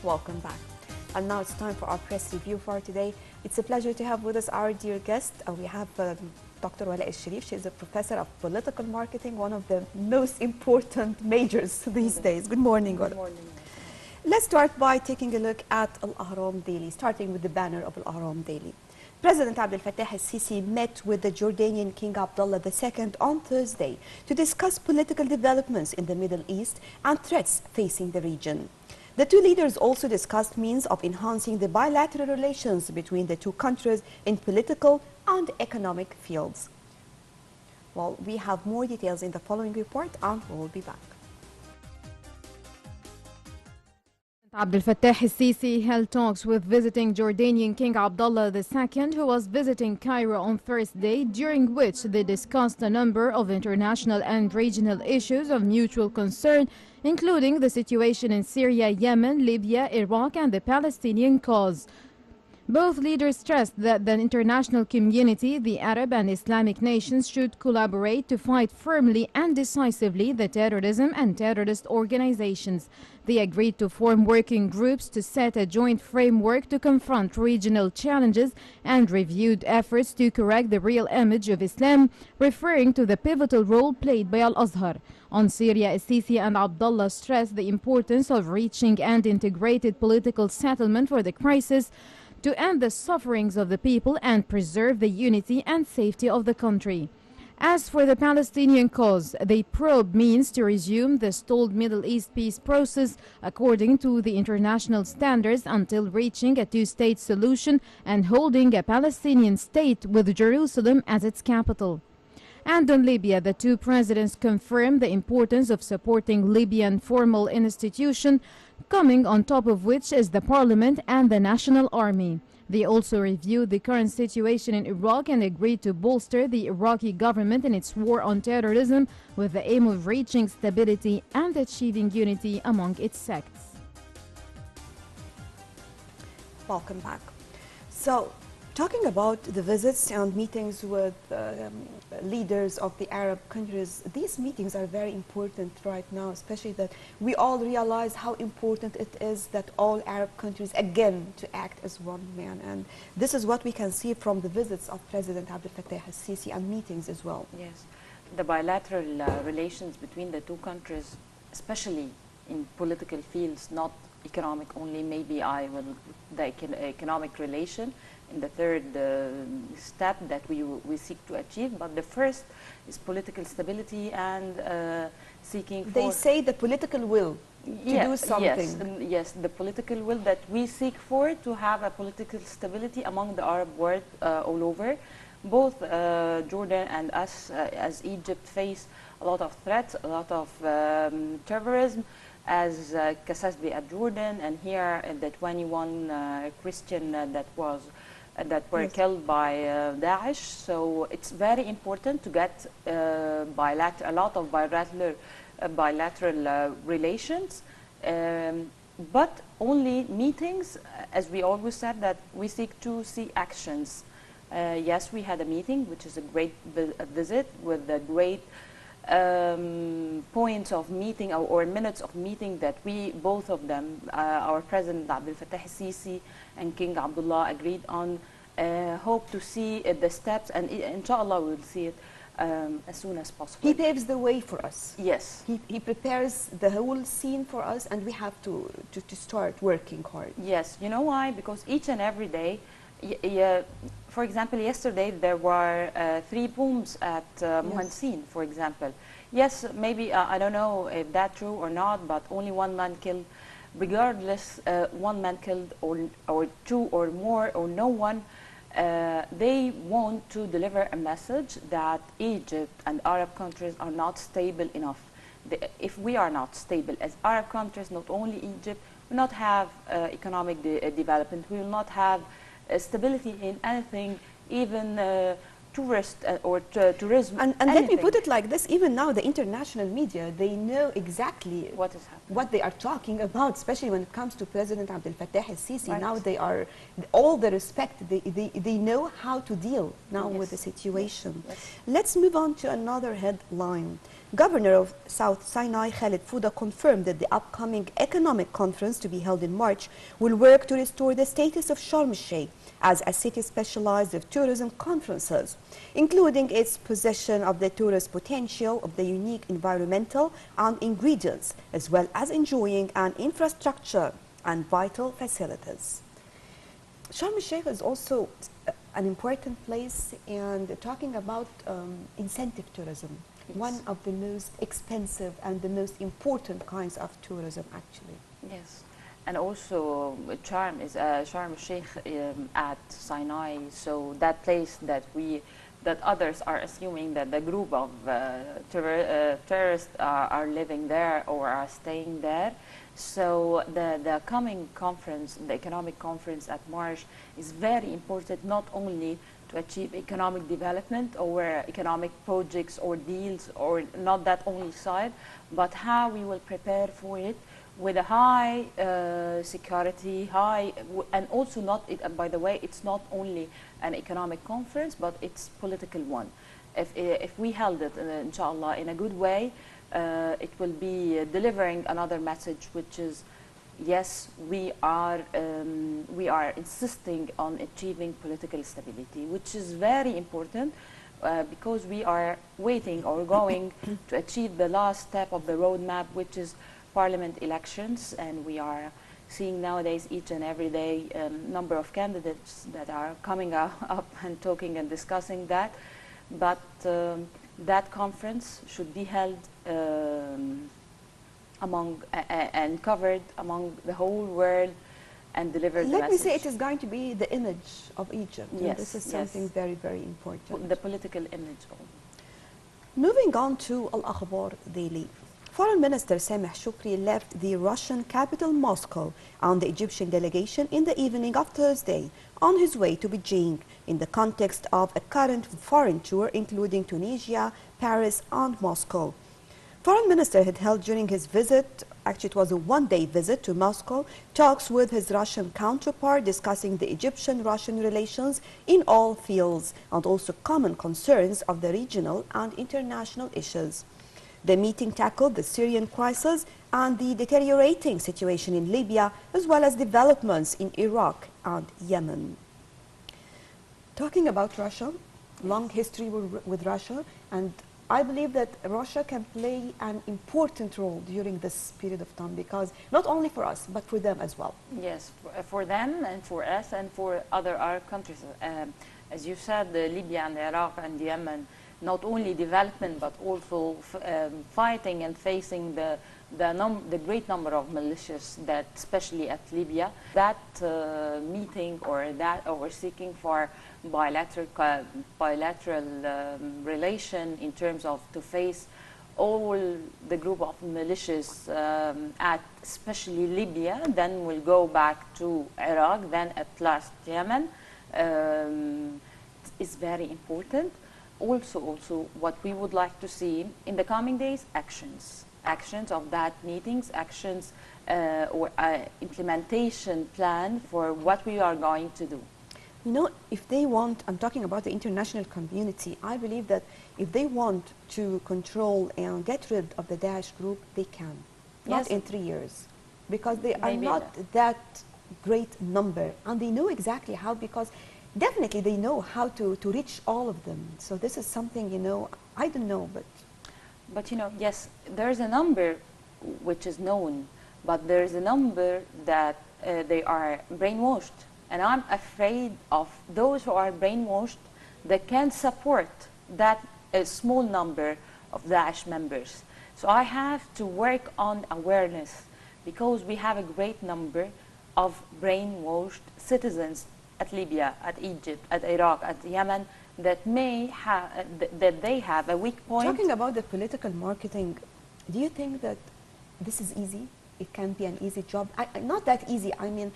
Welcome back. And now it's time for our press review for today. It's a pleasure to have with us our dear guest. We have Dr. Walaa sherif. She is a professor of political marketing, one of the most important majors these days. Good morning, Walaa. Good morning. Let's start by taking a look at Al-Ahram Daily, starting with the banner of Al-Ahram Daily. President Abdel Fattah al-Sisi met with the Jordanian King Abdullah II on Thursday to discuss political developments in the Middle East and threats facing the region. The two leaders also discussed means of enhancing the bilateral relations between the two countries in political and economic fields. Well, we have more details in the following report and we'll be back. Abdel Fattah al-Sisi held talks with visiting Jordanian King Abdullah II, who was visiting Cairo on Thursday, during which they discussed a number of international and regional issues of mutual concern, including the situation in Syria, Yemen, Libya, Iraq, and the Palestinian cause. Both leaders stressed that the international community, the Arab and Islamic nations, should collaborate to fight firmly and decisively the terrorism and terrorist organizations. They agreed to form working groups to set a joint framework to confront regional challenges and reviewed efforts to correct the real image of Islam, referring to the pivotal role played by Al-Azhar. On Syria, al-Sisi and Abdullah stressed the importance of reaching an integrated political settlement for the crisis to end the sufferings of the people and preserve the unity and safety of the country. As for the Palestinian cause, they probed means to resume the stalled Middle East peace process according to the international standards until reaching a two-state solution and holding a Palestinian state with Jerusalem as its capital. And on Libya, the two presidents confirmed the importance of supporting Libyan formal institutions, coming on top of which is the parliament and the national army. They also reviewed the current situation in Iraq and agreed to bolster the Iraqi government in its war on terrorism with the aim of reaching stability and achieving unity among its sects. Welcome back. So, talking about the visits and meetings with leaders of the Arab countries, these meetings are very important right now, especially that we all realize how important it is that all Arab countries again to act as one man. And this is what we can see from the visits of President Abdel Fattah al-Sisi and meetings as well. Yes, the bilateral relations between the two countries, especially in political fields, not economic only, maybe the economic relation in the third step that we seek to achieve, but the first is political stability and seeking for... They say the political will to do something. Yes, the political will that we seek for to have a political stability among the Arab world all over. Both Jordan and us as Egypt face a lot of threats, a lot of terrorism, as Kasasbi at Jordan, and here the 21 Christian that were killed by Daesh. So it's very important to get a lot of bilateral relations, but only meetings, as we always said, that we seek to see actions. Yes, we had a meeting, which is a great visit with a great points of meeting or minutes of meeting that we, both of them, our President Abdel Fattah al-Sisi and King Abdullah agreed on. Hope to see the steps, and inshallah we'll see it as soon as possible. He paves the way for us. Yes. He prepares the whole scene for us, and we have to start working hard. Yes, you know why? Because each and every day, for example, yesterday there were 3 bombs at Muhansin, for example. Yes, maybe, I don't know if that's true or not, but only 1 man killed. Regardless, 1 man killed or 2 or more or no one, they want to deliver a message that Egypt and Arab countries are not stable enough. If we are not stable as Arab countries, not only Egypt, will not have economic development, we will not have stability in anything, even tourist or tourism. And let me put it like this, even now the international media, they know exactly what is happening, what they are talking about, especially when it comes to President Abdel Fattah al-Sisi. Right. Now they are, all the respect, they know how to deal now Yes. with the situation. Yes. Let's move on to another headline. Governor of South Sinai, Khaled Fouda, confirmed that the upcoming economic conference to be held in March will work to restore the status of Sharm el-Sheikh as a city specialized in tourism conferences, including its possession of the tourist potential of the unique environmental and ingredients, as well as enjoying an infrastructure and vital facilities. Sharm el-Sheikh is also an important place, and talking about incentive tourism, Yes. one of the most expensive and the most important kinds of tourism actually. Yes, and also Sharm is Sharm el-Sheikh at Sinai, so that place that others are assuming that the group of terrorists are living there or are staying there. So the coming conference, the economic conference at March, is very important, not only to achieve economic development or economic projects or deals, or not that only side, but how we will prepare for it with a high security, and also not, by the way, it's not only an economic conference, but it's political one. If we held it, inshallah, in a good way, it will be delivering another message, which is, yes, we are insisting on achieving political stability, which is very important because we are waiting or going to achieve the last step of the roadmap, which is parliament elections, and we are seeing nowadays each and every day number of candidates that are coming up and talking and discussing that. But that conference should be held among and covered among the whole world and deliver the message. Let me say it is going to be the image of Egypt. Yes, And this is something yes. very, very important. The political image. Moving on to Al-Akhbar Daily. Foreign Minister Sameh Shukri left the Russian capital Moscow and the Egyptian delegation in the evening of Thursday on his way to Beijing in the context of a current foreign tour including Tunisia, Paris and Moscow. Foreign Minister had held during his visit, actually it was a one-day visit to Moscow, talks with his Russian counterpart discussing the Egyptian-Russian relations in all fields and also common concerns of the regional and international issues. The meeting tackled the Syrian crisis and the deteriorating situation in Libya, as well as developments in Iraq and Yemen. Talking about Russia, long history with Russia, and I believe that Russia can play an important role during this period of time, because not only for us, but for them as well. Yes, for them and for us and for other countries. As you said, Libya and Iraq and Yemen, not only development, but also fighting and facing the great number of militias that, especially at Libya, that meeting or that or seeking for bilateral relation in terms of to face all the group of militias at especially Libya, then we'll go back to Iraq, then at last Yemen, is very important. Also, what we would like to see in the coming days, actions of that meetings, actions or implementation plan for what we are going to do. You know, if they want, I'm talking about the international community, I believe that if they want to control and get rid of the Daesh group, they can. Not Yes. in 3 years, because they are Maybe not that great number, and they know exactly how, because definitely they know how to reach all of them. So this is something, you know, I don't know, But you know, yes, there's a number which is known, but there's a number that they are brainwashed. And I'm afraid of those who are brainwashed that can support that small number of Daesh members. So I have to work on awareness, because we have a great number of brainwashed citizens at Libya, at Egypt, at Iraq, at Yemen, that may have that they have a weak point. Talking about the political marketing, do you think that this is easy? it can be an easy job. Not that easy. I mean,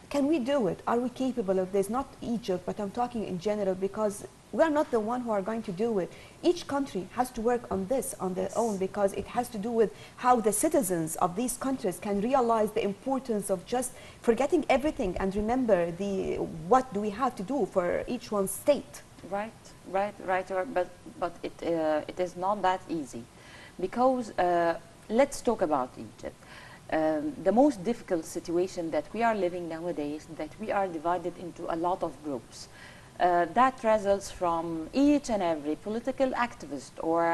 can we do it? Are we capable of this? Not Egypt, but I'm talking in general, because we're not the one who are going to do it. Each country has to work on this on their own, because it has to do with how the citizens of these countries can realize the importance of just forgetting everything and remember what do we have to do for each one state. Right. But it is not that easy, because let's talk about Egypt. The most difficult situation that we are living nowadays, that we are divided into a lot of groups. That results from each and every political activist or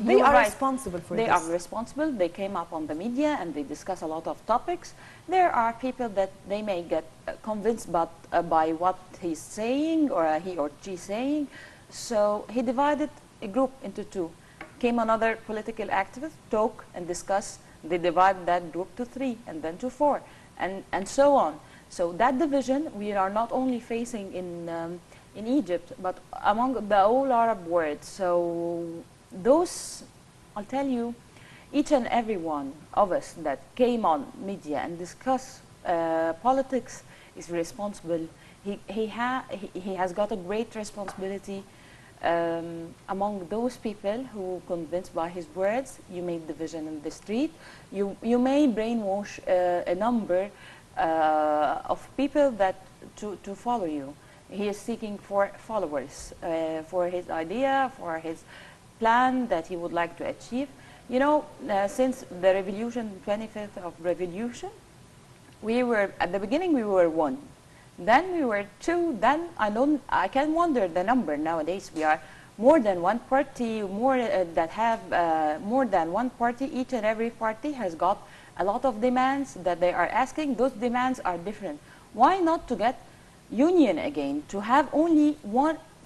they are responsible for this. They are responsible. They came up on the media and they discuss a lot of topics. There are people that they may get convinced by what he's saying or he or she saying. So he divided a group into two. Came another political activist, talk and discuss. They divide that group to 3 and then to 4 and so on. So that division we are not only facing in Egypt, but among the whole Arab world. So those, I'll tell you, each and every one of us that came on media and discuss politics is responsible. He has got a great responsibility among those people who convinced by his words. You made division in the street. You may brainwash a number of people that to follow you. He is seeking for followers for his idea, for his plan that he would like to achieve. You know, since the revolution, 25th of revolution, we were at the beginning we were 1. Then we were 2. Then I can wonder the number nowadays. We are more than one party, that have more than one party. Each and every party has got a lot of demands that they are asking. Those demands are different. Why not to get union again, to have only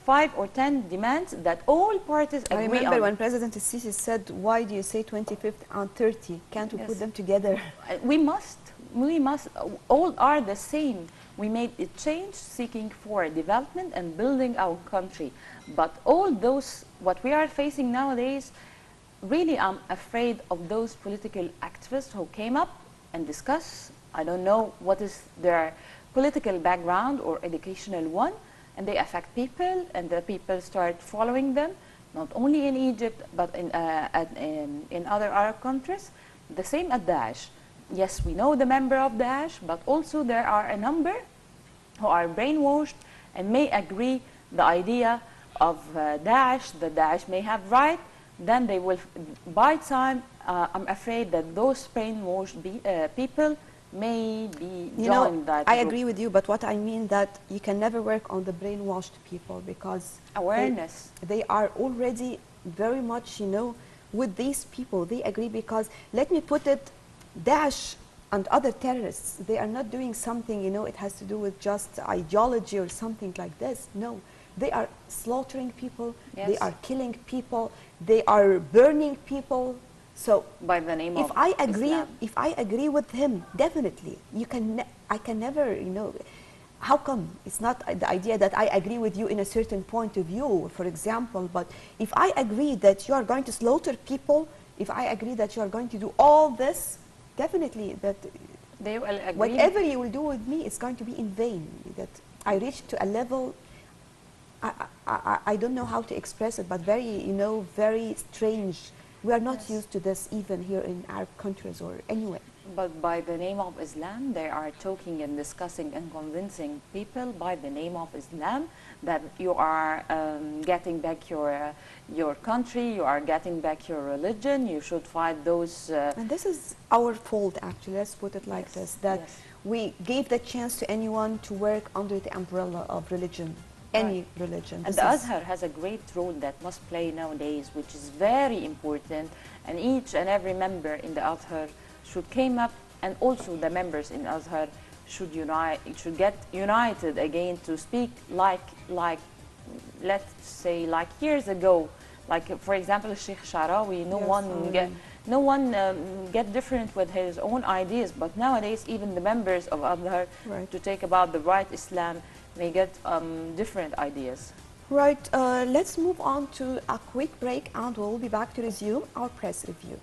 5 or 10 demands that all parties agree on? I remember when President Sisi said, why do you say 25th and 30? Can't we put them together? We must. All are the same. We made a change seeking for development and building our country. But all those, what we are facing nowadays, really I'm afraid of those political activists who came up and discuss. I don't know what is their political background or educational one, and they affect people, and the people start following them, not only in Egypt, but in other Arab countries. The same at Daesh. Yes, we know the member of Daesh, but also there are a number who are brainwashed and may agree the idea of Daesh, that Daesh may have right. Then they will, by time, I'm afraid that those brainwashed people may be joined that I group. agree with you, but what I mean that you can never work on the brainwashed people, because awareness. They are already very much, with these people. They agree, because let me put it, Daesh and other terrorists, they are not doing something, it has to do with just ideology or something like this. No, they are slaughtering people, they are killing people, they are burning people. So by the name of Islam. If I agree with him, definitely I can never, how come it's not the idea that I agree with you in a certain point of view, for example, but if I agree that you are going to slaughter people, if I agree that you are going to do all this, definitely that they will agree. Whatever you will do with me, it's going to be in vain. That I reached to a level, I don't know how to express it, but very, very strange. We are not used to this even here in Arab countries or anywhere. But by the name of Islam, they are talking and discussing and convincing people by the name of Islam that you are getting back your country, you are getting back your religion, you should fight those... and this is our fault, actually. Let's put it like this, that we gave the chance to anyone to work under the umbrella of religion. Any religion. And the Azhar has a great role that must play nowadays, which is very important, and each and every member in the Azhar should came up, and also the members in Azhar should get united again to speak like let's say like years ago, like for example Sheikh Sharawi. No one get different with his own ideas, but nowadays even the members of Azhar to take about the right Islam may get different ideas. Right, let's move on to a quick break and we'll be back to resume our press review.